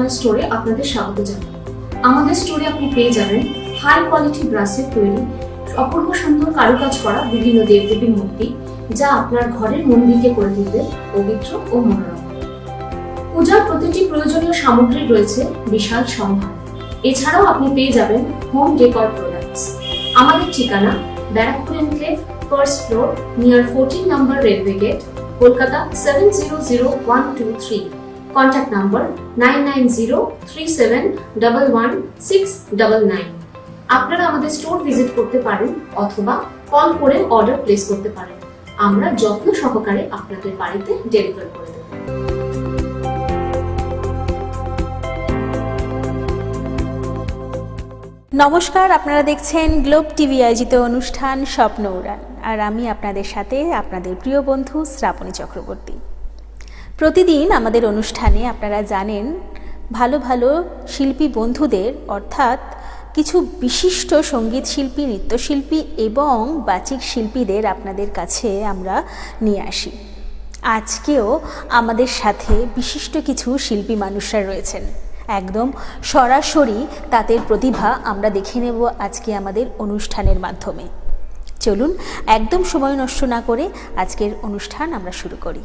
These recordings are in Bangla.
ঠিকানা স্টোরে আপনাদের স্বাগত জানাই। আমাদের স্টোরে আপনি পেয়ে যাবেন হাই কোয়ালিটি ব্রাসের তৈরি অপূর্ব সুন্দর কারুকাজ করা বিভিন্ন দেবদেবীর মূর্তি, যা আপনার ঘরের মন্দিরকে করে তুলবে পবিত্র ও মনোরম। পূজার প্রতিটি প্রয়োজনীয় সামগ্রী রয়েছে বিশাল সম্ভার। এছাড়াও আপনি পেয়ে যাবেন হোম ডেকর প্রোডাক্টস। আমাদের ঠিকানা Barrackpore enclave, first floor, near 14 নম্বর railway gate, Kolkata 700123। Contact number 9903711699। আপনারা আমাদের স্টোর ভিজিট করতে পারেন অথবা কল করে অর্ডার প্লেস করতে পারেন। আমরা যত্ন সহকারে আপনাদের বাড়িতে ডেলিভার করে দেব। নমস্কার, আপনারা দেখছেন গ্লোব টিভি আয়োজিত অনুষ্ঠান স্বপ্ন উড়ান, আর আমি আপনাদের সাথে আপনাদের প্রিয় বন্ধু শ্রাবণী চক্রবর্তী। প্রতিদিন আমাদের অনুষ্ঠানে আপনারা জানেন ভালো ভালো শিল্পী বন্ধুদের, অর্থাৎ কিছু বিশিষ্ট সঙ্গীত শিল্পী, নৃত্যশিল্পী এবং বাচিক শিল্পীদের আপনাদের কাছে আমরা নিয়ে আসি। আজকেও আমাদের সাথে বিশিষ্ট কিছু শিল্পী মানুষরা রয়েছেন। একদম সরাসরি তাদের প্রতিভা আমরা দেখে নেব আজকে আমাদের অনুষ্ঠানের মাধ্যমে। চলুন একদম সময় নষ্ট না করে আজকের অনুষ্ঠান আমরা শুরু করি।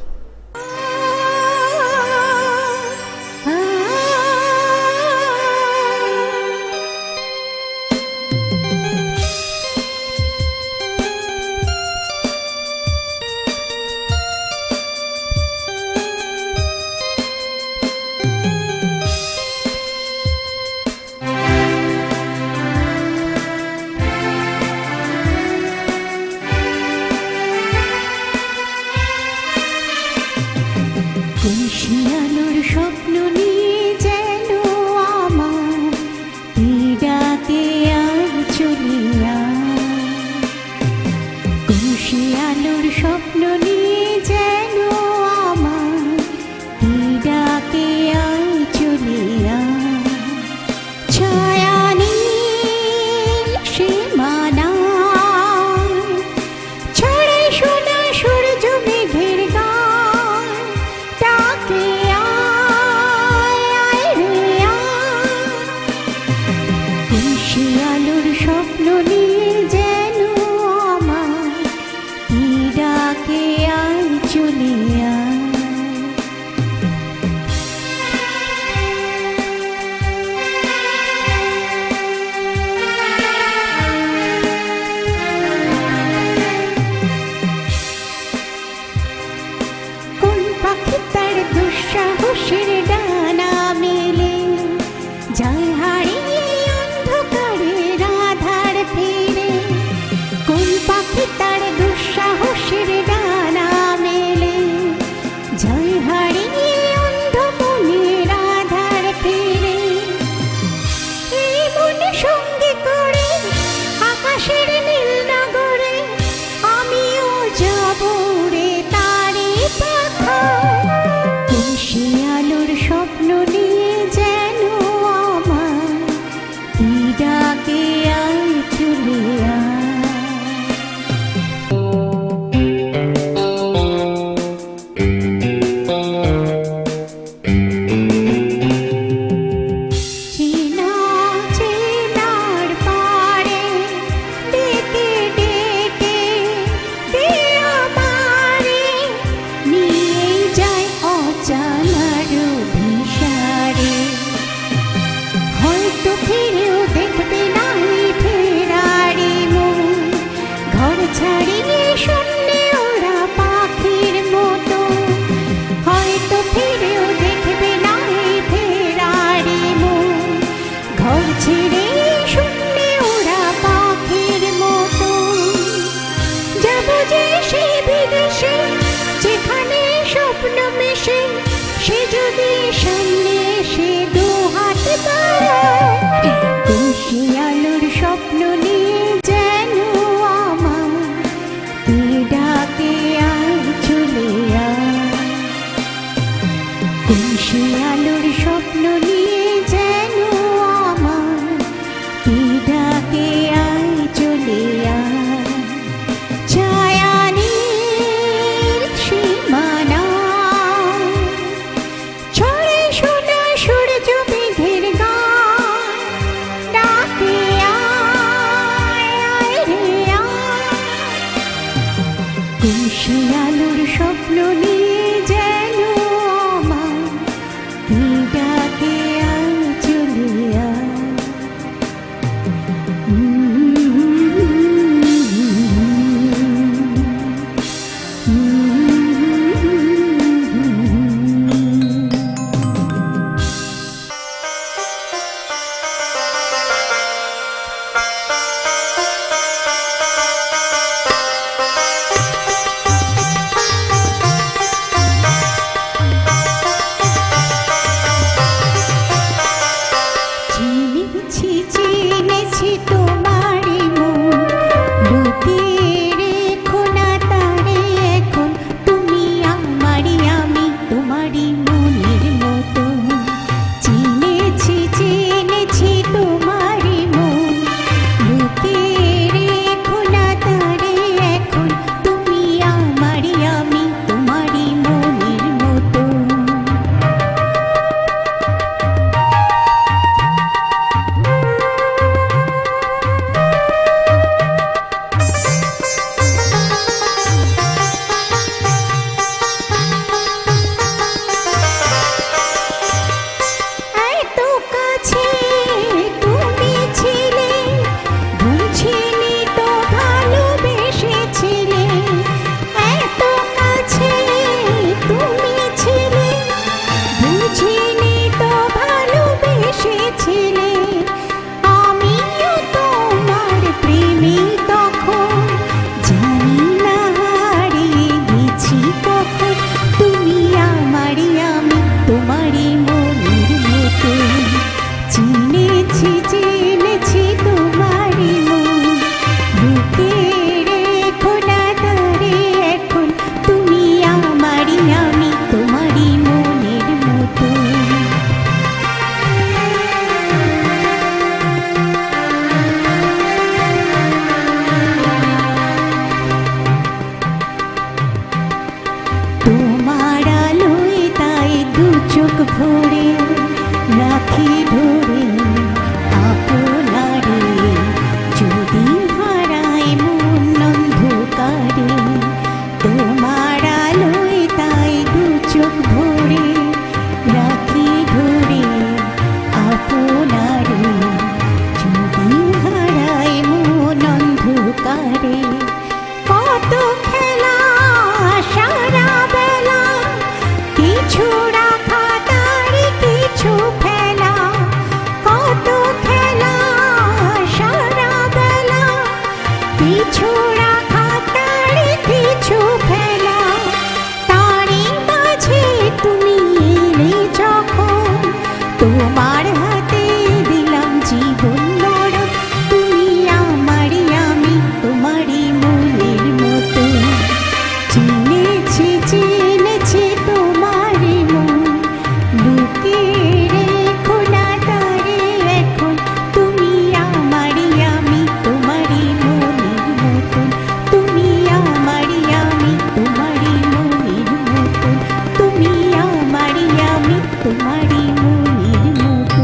রাখি ধরে আপনারে, যদি হারায় মন অন্ধকারে, তোমার আলোয় তাই দু চোখ ভরে রাখি ধরে আপনারে, যদি হারায় মন অন্ধকারে। কত খেলা সারা বেলা, কিছু রাখা তার কিছু ফেলা। কত খেলা সারা বেলা, কিছু রাখা তার কিছু ফেলা। তারই মাঝে তুমি এলে যখন, তোমার হাতে দিলাম জীবন মরণ। তুমি আমারই, আমি তোমারই মনের মতো। চিনেছি চিনেছি তোমারই মন, লুকিয়ে রেখো না তারে এখন। তুমি আমারই, আমি তোমারই মনের মতো। তুমি আমারই, আমি তোমারই মনের মতো। তুমি আমারই, আমি তোমারই মনের মতো।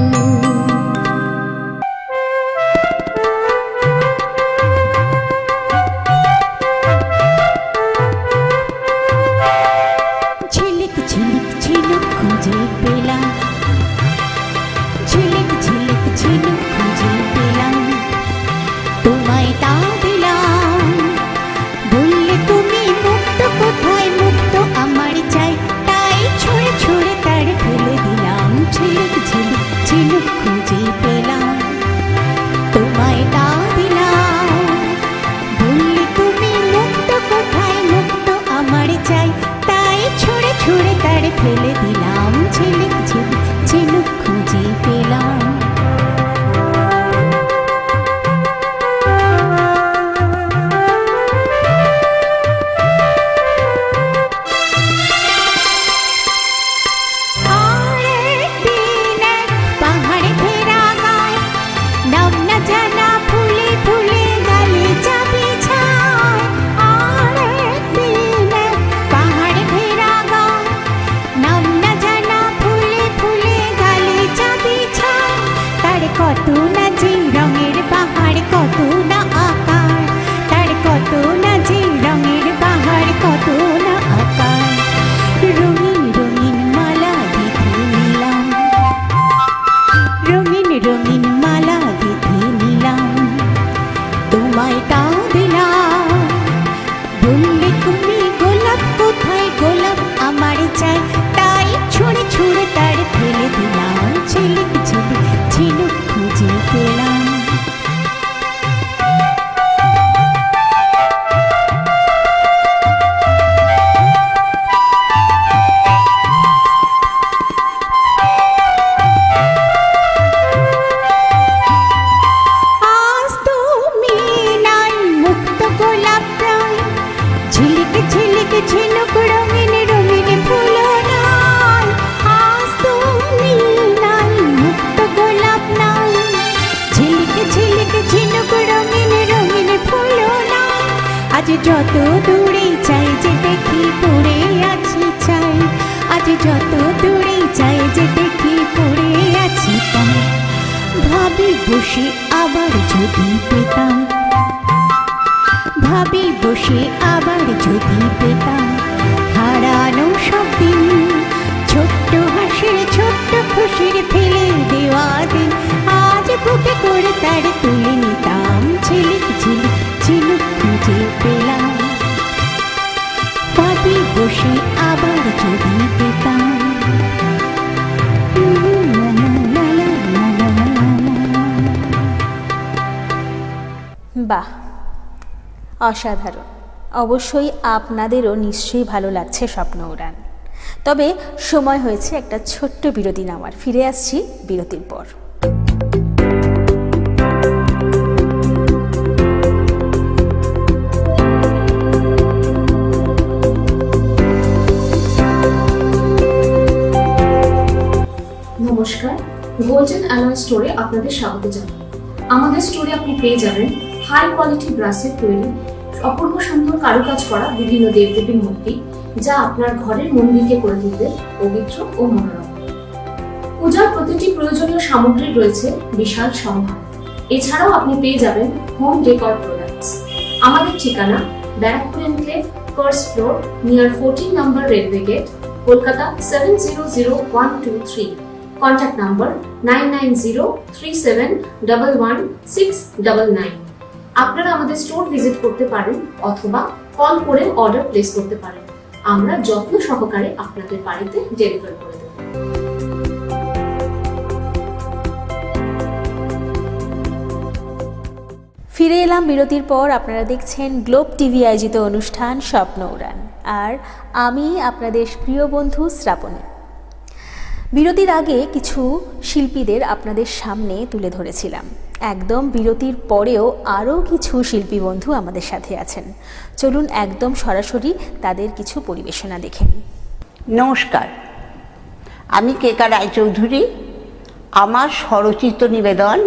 ঝিলিক ঝিলিক ঝিনুক খুঁজে পেলাম, ঝিলিক ঝিলিক ঝিনুক খুঁজে পেলাম, তোমায় তা দিলাম। বললে তুমি মুক্ত, কোথায় মুক্ত আমার চাই, তাই ছুঁড়ে ছুঁড়ে তার ফেলে দিলাম। ঝিলিক ঝিলিক ঝিনুক খুঁজে পেলাম, তোমায় তা দিলাম। বললে তুমি মুক্ত, কোথায় মুক্ত আমার চাই, তাই ছুঁড়ে ছুঁড়ে তার ফেলে দিলাম। ঝিলিক ঝিলিক ঝিনুক খুঁজে পেলাম। আরেকদিন এক পাহাড়ে ঘেরা গায়, নাম না জানা ফুলে ফুলে গালে যাবে ছায়। আরেকদিন এক পাহাড়ে ঘেরা গায়, নাম না জানা ফুলে ফুলে গালে যাবে ছায়। তার কত না যে রঙের বাহার, কত না আকার, তার কত না যে রঙের বাহার, কত না আকার। রঙিন রঙিন মালা গেঁথে নিলাম, রঙিন রঙিন মালা গেঁথে নিলাম, তোমায় তা দিলাম। বললে তুমি গোলাপ, কোথায় গোলাপ আমার চাই, তাই ছুঁড়ে ছুঁড়ে তার ফেলে দিলাম। ঝিলিক ঝিলিক ঝিনুক খুঁজে পেলাম। আজ তুমি নাই মুক্ত গোলাপ প্রায়, ঝিলিক ঝিলিক ঝিনুক রঙিন রঙিন ফুল নাই। আজ তুমি নাই মুক্ত গোলাপ নাই, ঝিলিক ঝিলিক ঝিনুক রঙিন রঙিন ফুল নাই। আজ যত দূরে চাই যে দেখি পড়ে আছি চাই, আজ যত দূরে চাই যে দেখি পড়ে আছি তাই। ভাবি বসে আবার যদি পেতাম, ভাবি বসে আবার যদি পেতাম হারানো সব দিন, ছোট্ট হাসির ছোট্ট খুশির ফেলে দেওয়া দিন। আজ বুকে করে তার তুলে নিতাম। ঝিলিক ঝিলিক ঝিনুক খুঁজে পেলাম, ভাবি বসে আবার যদি পেতাম। বাহ, অসাধারণ। অবশ্যই আপনাদেরও নিশ্চয়ই ভালো লাগছে স্বপ্ন উড়ান। তবে সময় হয়েছে একটা ছোট্ট বিরতি নেওয়ার। ফিরে আসছি বিরতির পর। নমস্কার, গোল্ডেন অ্যালয় স্টোরে আপনাদের স্বাগত জানাই। আমাদের স্টোরে আপনি পেয়ে যাবেন হাই কোয়ালিটি ব্রাসের তৈরি অপূর্ব সুন্দর কারুকাজ করা বিভিন্ন দেবদেবীর মূর্তি, যা আপনার ঘরের মন্দিরকে করে তুলবে পবিত্র ও মনোরম। পূজার প্রতিটি প্রয়োজনীয় সামগ্রী রয়েছে বিশাল সম্ভার। এছাড়াও আপনি পেয়ে যাবেন হোম ডেকর প্রোডাক্টস। আমাদের ঠিকানা Barrackpore enclave, first floor, near 14 নম্বর railway gate, Kolkata 700123। Contact number 9903711699। আপনারা আমাদের স্টোর ভিজিট করতে পারেন অথবা কল করে অর্ডার প্লেস করতে পারেন। আমরা যত্ন সহকারে আপনাদের বাড়িতে ডেলিভার করে দেব। ফিরে এলাম বিরতির পর। আপনারা দেখছেন গ্লোব টিভি আয়োজিত অনুষ্ঠান স্বপ্ন উড়ান, আর আমি আপনাদের প্রিয় বন্ধু শ্রাবণী। বিরতির আগে কিছু শিল্পীদের আপনাদের সামনে তুলে ধরেছিলাম। একদম বিরতির পরেও আরও কিছু শিল্পী বন্ধু আমাদের সাথে আছেন। চলুন একদম সরাসরি তাদের কিছু পরিবেশনা দেখে নিই। নমস্কার, আমি কেকা রায়চৌধুরী। আমার স্বরচিত নিবেদন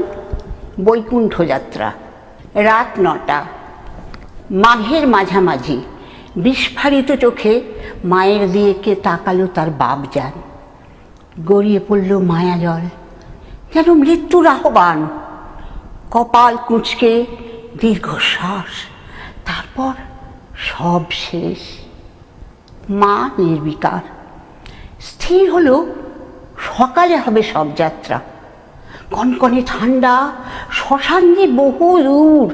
বৈকুণ্ঠ যাত্রা। রাত 9টা, মাঘের মাঝামাঝি। বিস্ফারিত চোখে মায়ের দিকে তাকালো তার বাপজান। গড়িয়ে পড়ল মায়া জল, যেন মৃত্যুর আহ্বান। কপাল কুঁচকে দীর্ঘশ্বাস, তারপর সব শেষ। মা নির্বিকার। স্থির হলো সকালে হবে সব যাত্রা। কনকনে ঠান্ডা, শ্মশান যে বহু দূর।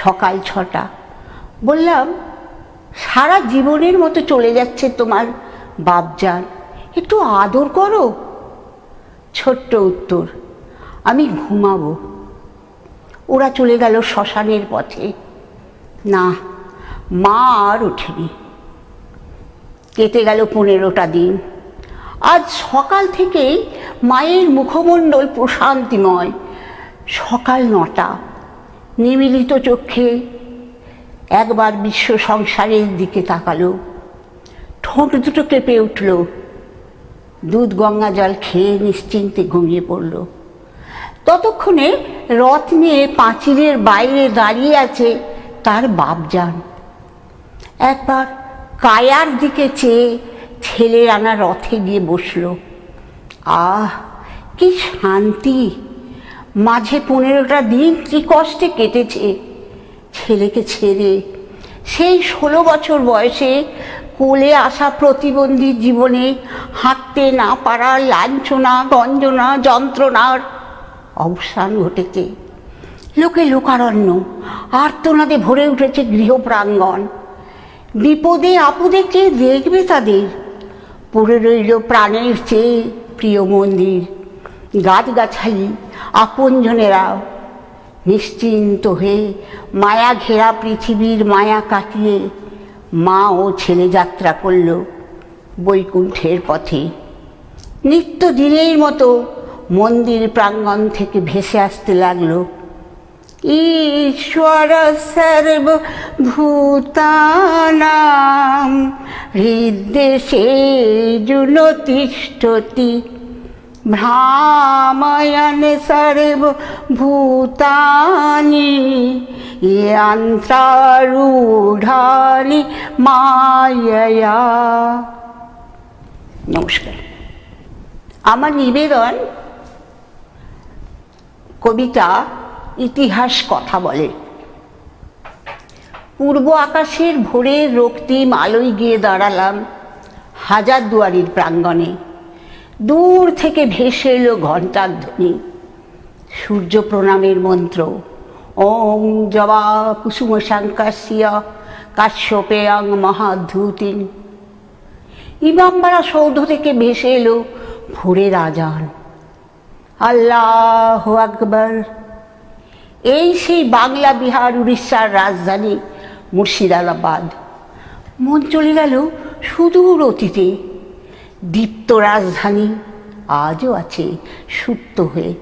সকাল 6টা। বললাম, সারা জীবনের মতো চলে যাচ্ছে তোমার বাপজান, একটু আদর করো। ছোট্ট উত্তর, আমি ঘুমাবো। ওরা চলে গেল শ্মশানের পথে। না, মা আর ওঠেনি। কেটে গেল 15টা দিন। আজ সকাল থেকেই মায়ের মুখমণ্ডল প্রশান্তিময়। সকাল 9টা, নিমিলিত চোখে একবার বিশ্ব সংসারের দিকে তাকালো। ঠোঁট দুটো কেঁপে উঠল। দুধ গঙ্গা জল খেয়ে নিশ্চিন্তে ঘুমিয়ে পড়ল। ততক্ষণে রথ নিয়ে পাঁচিলের বাইরে দাঁড়িয়ে আছে তার বাপজান। একবার কায়ার দিকে চেয়ে ছেলের আনা রথে গিয়ে বসল। আহ, কি শান্তি! মাঝে 15টা দিন কি কষ্টে কেটেছে ছেলেকে ছেড়ে। সেই 16 বছর বয়সে কোলে আসা প্রতিবন্ধী জীবনে হাঁটতে না পারার লাঞ্ছনা, গঞ্জনা, যন্ত্রণার অবসান ঘটেছে। লোকে লোকারণ্য, আর্তনাদে ভরে উঠেছে গৃহপ্রাঙ্গণ। বিপদে আপদে কে দেখবে তাদের? পড়ে রইল প্রাণের চেয়ে প্রিয় মন্দির, গাছগাছালি, আপনজনেরা। নিশ্চিন্ত হয়ে মায়া ঘেরা পৃথিবীর মায়া কাটিয়ে মা ও ছেলে যাত্রা করল বৈকুণ্ঠের পথে। নিত্যদিনের মতো মন্দির প্রাঙ্গণ থেকে ভেসে আসতে লাগলো, ঈশ্বর সর্বভূতানাং হৃদ্দেশে তিষ্ঠতি ভ্রাময়ন সর্বভূতানি যন্ত্রারূঢ়ানি মায়য়া। নমস্কার। আমার নিবেদন কবিতা ইতিহাস কথা বলে। পূর্ব আকাশের ভোরের রক্তিম আলোয় গিয়ে দাঁড়ালাম হাজারদুয়ারির প্রাঙ্গণে। দূর থেকে ভেসে এলো ঘণ্টার ধ্বনি, সূর্য প্রণামের মন্ত্র। ওম জবা কুসুম শঙ্কাস্য কাশ্যপেয়ং মহাধূতিং। ইমামবাড়া সৌধ থেকে ভেসে এলো ভোরের আজান, আল্লাহু আকবার। এই সেই বাংলা বিহার উড়িষ্যার রাজধানী মুর্শিদাবাদ। মন চলে গেল সুদূর অতীতে। দীপ্ত রাজধানী আজও আছে সুপ্ত হয়ে।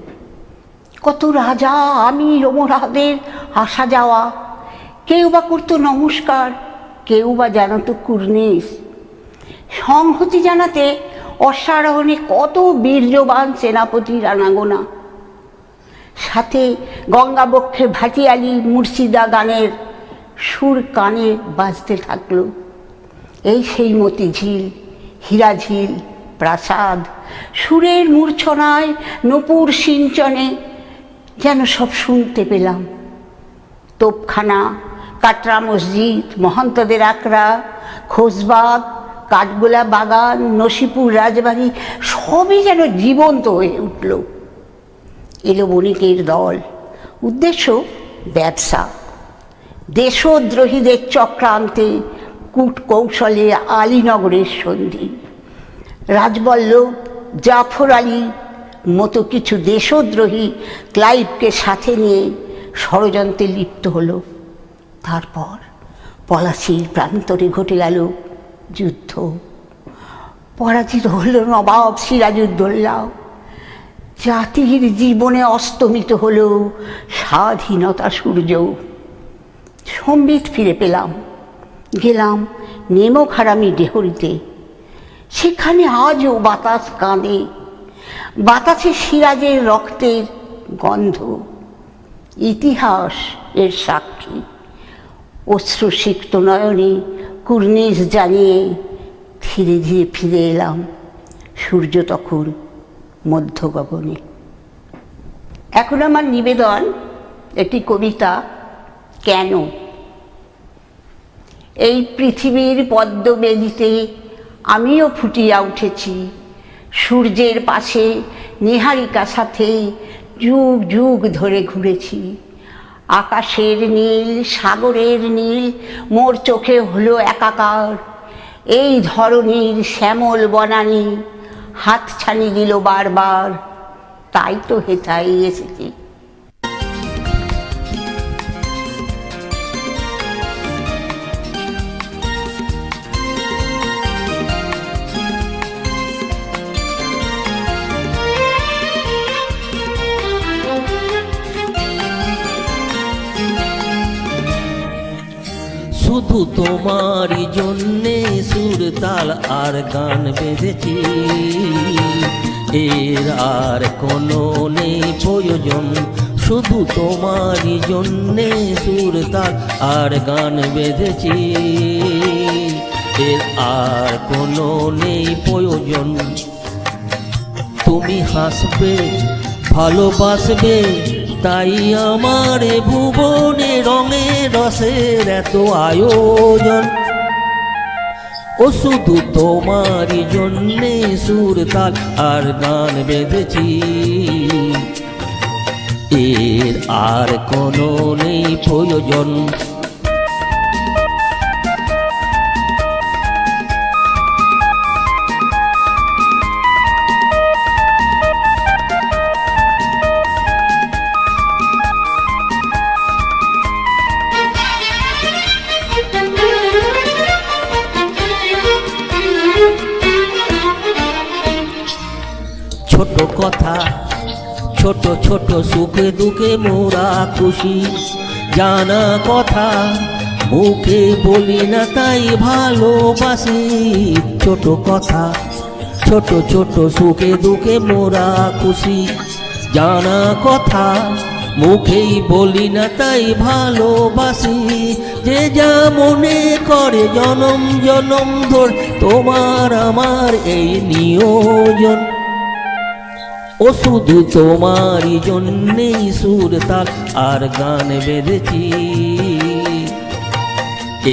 কত রাজা আমির ওমরাদের আসা যাওয়া। কেউ বা করতো নমস্কার, কেউ বা জানাতো কুর্নিশ। সংহতি জানাতে অশ্বারোহণে কত বীর্যবান সেনাপতির আনাগোনা। সাথে গঙ্গাবক্ষে ভাটিয়ালি মুর্শিদা গানের সুর কানে বাজতে থাকলো। এই সেই মতিঝিল, হীরাঝিল, প্রাসাদ, সুরের মূর্ছনায় নূপুর সিঞ্চনে যেন সব শুনতে পেলাম। তোপখানা, কাটরা মসজিদ, মহন্তদের আকড়া, খোশবাগ, কাঠগোলা বাগান, নসিপুর রাজবাড়ি সবই যেন জীবন্ত হয়ে উঠল। এলো বণিকের দল, উদ্দেশ্য ব্যবসা। দেশদ্রোহীদের চক্রান্তে কূট কৌশলে আলীনগরের সন্ধি। রাজবল্লভ, জাফর আলী মতো কিছু দেশদ্রোহী ক্লাইভকে সাথে নিয়ে ষড়যন্ত্রে লিপ্ত হলো। তারপর পলাশির প্রান্তরে ঘটে গেল যুদ্ধ। পরাজিত হল নবাব সিরাজউদ্দৌলা। জাতির জীবনে অস্তমিত হল স্বাধীনতা সূর্য। সম্বিত ফিরে পেলাম। গেলাম নেমক হারামি ডেহরিতে। সেখানে আজও বাতাস কাঁদে, বাতাসে সিরাজের রক্তের গন্ধ। ইতিহাস এর সাক্ষী। অশ্রুসিক্ত নয়নে কুর্নিশ জানিয়ে ধীরে ধীরে ফিরে এলাম। সূর্য তখন মধ্য গগনে। এখন আমার নিবেদন একটি কবিতা, কেন। এই পৃথিবীর পদ্মবেদিতে আমিও ফুটিয়া উঠেছি। সূর্যের পাশে নীহারিকা সাথে যুগ যুগ ধরে ঘুরেছি। আকাশের নীল, সাগরের নীল মোর চোখে হলো একাকার। এই ধরনীর শ্যামল বনানী হাতছানি দিল বারবার। তাই তো হেথায় এসেছি। শুধু তোমারই জন্যে সুর তাল আর গান বেঁধেছি, এর আর কোনো নেই প্রয়োজন। শুধু তোমারই জন্যে সুর তাল আর গান বেঁধেছি, এর আর কোনো নেই প্রয়োজন। তুমি হাসবে, ভালোবাসবে, তাই আমার ভুবনে রঙে রসের এত আয়োজন। ও শুধু তোমারই জন্যে সুর তাল আর গান বেঁধেছি, এর আর কোনো নেই প্রয়োজন। ছোট কথা, ছোট ছোট সুখে দুঃখে মোরা খুশি। জানা কথা মুখে বলি না তাই ভালোবাসি। ছোট কথা, ছোট ছোট সুখে দুঃখে মোরা খুশি। জানা কথা মুখেই বলি না তাই ভালোবাসি। যে যা মনে করে জনম জনম ধর, তোমার আমার এই নিয়োজন। ও শুধু তোমারই জন্যেই সুর তাল আর গান বেঁধেছি,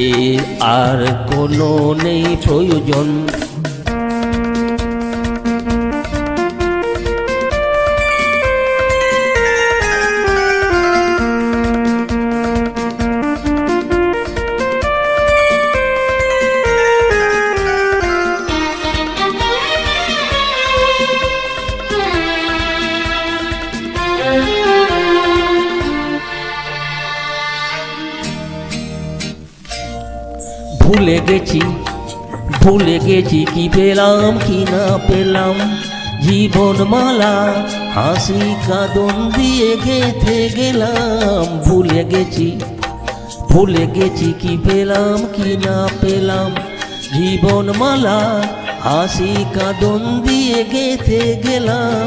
এর আর কোনো নেই প্রয়োজন। ভুলে গেছি কি পেলাম কি না পেলাম। জীবনমালা হাসি কাঁদন দিয়ে গেঁথে গেলাম। ভুলে গেছি কি পেলাম কি না পেলাম। জীবনমালা হাসি কাঁদন দিয়ে গেঁথে গেলাম।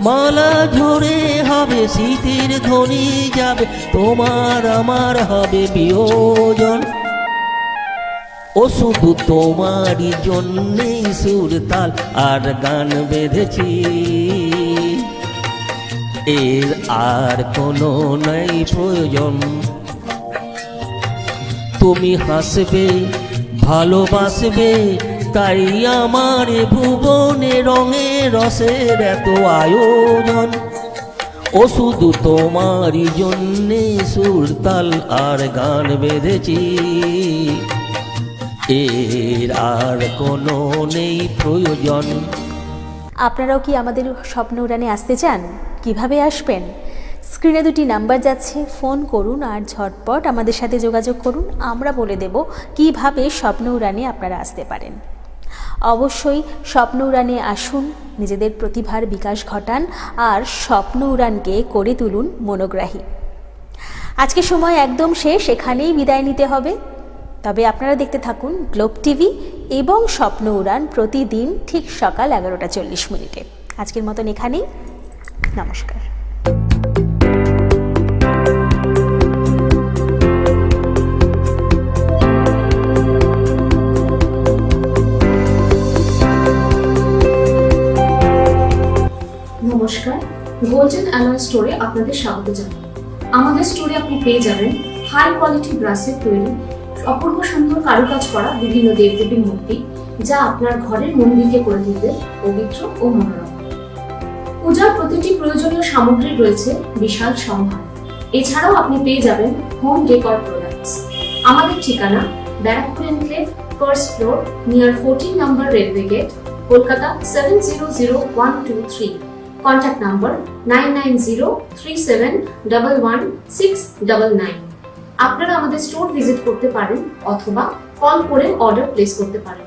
মালা ঝরে হবে শীতের ধ্বনি যাবে, তোমার আমার হবে বিয়োজন। ও শুধু তোমারই জন্যেই সুর তাল আর গান বেঁধেছি, এর আর কোনো নাই প্রয়োজন। তুমি হাসবে ভালোবাসবে, তাই আমার ভুবনে রঙে রসের এত আয়োজন। ও শুধু তোমারই জন্যে সুর তাল আর গান বেঁধেছি, এর আর কোনো নেই প্রয়োজন। আপনারাও কি আমাদের স্বপ্ন উড়ানে আসতে চান? কিভাবে আসবেন? স্ক্রিনে দুটি নাম্বার যাচ্ছে, ফোন করুন আর ঝটপট আমাদের সাথে যোগাযোগ করুন। আমরা বলে দেব কিভাবে স্বপ্ন উড়ানে আপনারা আসতে পারেন। অবশ্যই স্বপ্ন উড়ানে আসুন, নিজেদের প্রতিভার বিকাশ ঘটান আর স্বপ্ন উড়ানকে করে তুলুন মনোগ্রাহী। আজকে সময় একদম শেষ, এখানেই বিদায় নিতে হবে। তবে আপনারা দেখতে থাকুন গ্লোব টিভি এবং স্বপ্ন উড়ান প্রতিদিন ঠিক সকাল 11:40। আজকের মতন এখানেই, নমস্কার। নমস্কার, গোল্ডেন অ্যালয় স্টোরে আপনাদের স্বাগত জানাই। আমাদের স্টোরে আপনি পেয়ে যাবেন হাই কোয়ালিটি ব্রাসের তৈরি অপূর্ব সুন্দর কারুকাজ করা বিভিন্ন দেবদেবীর মূর্তি, যা আপনার ঘরের মন্দিরকে করে তুলবে পবিত্র ও মনোরম। পূজার প্রতিটি প্রয়োজনীয় সামগ্রী রয়েছে বিশাল সম্ভার। এছাড়াও আপনি পেয়ে যাবেন হোম ডেকর প্রোডাক্টস। আমাদের ঠিকানা Barrackpore enclave, first floor, near 14 নম্বর railway gate, Kolkata 700123। Contact number 9903711699। আপনারা আমাদের স্টোর ভিজিট করতে পারেন অথবা কল করে অর্ডার প্লেস করতে পারেন।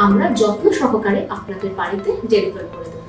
আমরা যত্ন সহকারে আপনাদের বাড়িতে ডেলিভার করে দেব।